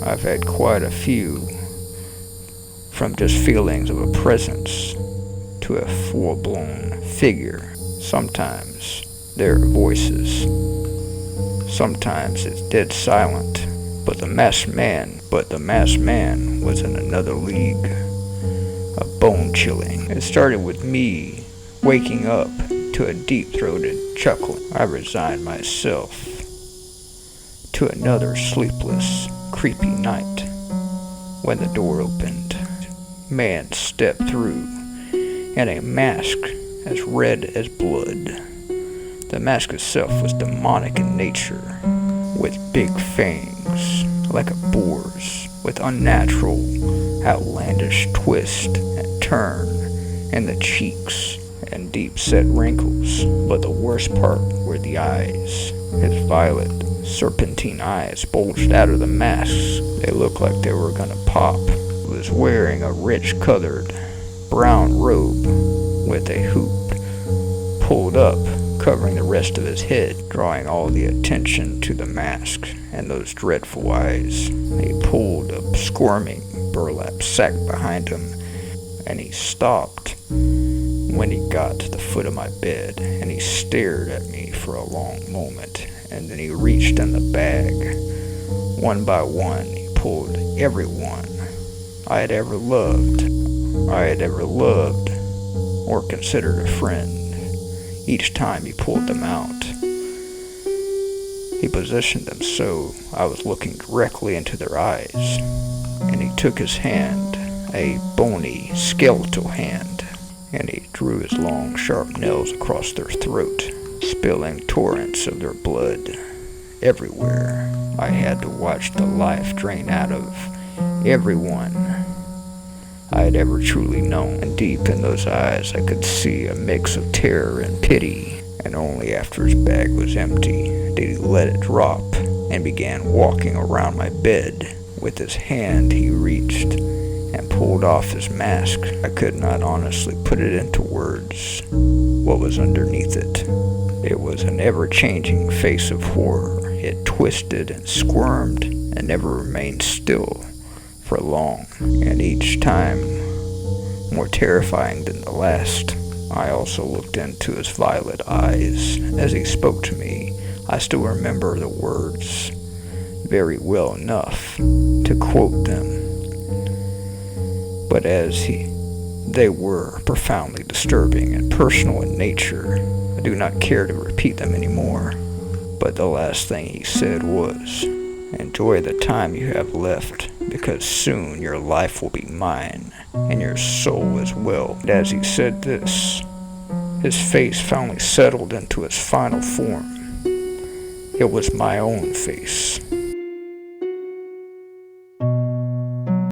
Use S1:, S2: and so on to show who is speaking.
S1: I've had quite a few, from just feelings of a presence to a full-blown figure. Sometimes there are voices. Sometimes it's dead silent. But the masked man was in another league. A bone-chilling. It started with me waking up to a deep-throated chuckle. I resigned myself to another sleepless, creepy night. When the door opened, man stepped through in a mask as red as blood. The mask itself was demonic in nature, with big fangs like a boar's, with unnatural, outlandish twist and turn in the cheeks and deep-set wrinkles. But the worst part were the eyes. His violet, serpentine eyes bulged out of the masks. They looked like they were gonna pop. He was wearing a rich-colored brown robe with a hoop pulled up, covering the rest of his head, drawing all the attention to the mask and those dreadful eyes. He pulled a squirming burlap sack behind him, and he stopped when he got to the foot of my bed, and he stared at me for a long moment, and then he reached in the bag. One by one, he pulled everyone I had ever loved or considered a friend. Each time he pulled them out, he positioned them so I was looking directly into their eyes, and he took his hand, a bony, skeletal hand, and he drew his long, sharp nails across their throat, spilling torrents of their blood everywhere. I had to watch the life drain out of everyone I had ever truly known, and deep in those eyes I could see a mix of terror and pity, and only after his bag was empty did he let it drop and began walking around my bed. With his hand he reached and pulled off his mask. I could not honestly put it into words what was underneath it. It was an ever-changing face of horror. It twisted and squirmed and never remained still for long, and each time more terrifying than the last. I also looked into his violet eyes as he spoke to me. I still remember the words very well enough to quote them, but they were profoundly disturbing and personal in nature, I do not care to repeat them anymore. But the last thing he said was, "Enjoy the time you have left, because soon your life will be mine, and your soul as well." And as he said this, his face finally settled into its final form. It was my own face.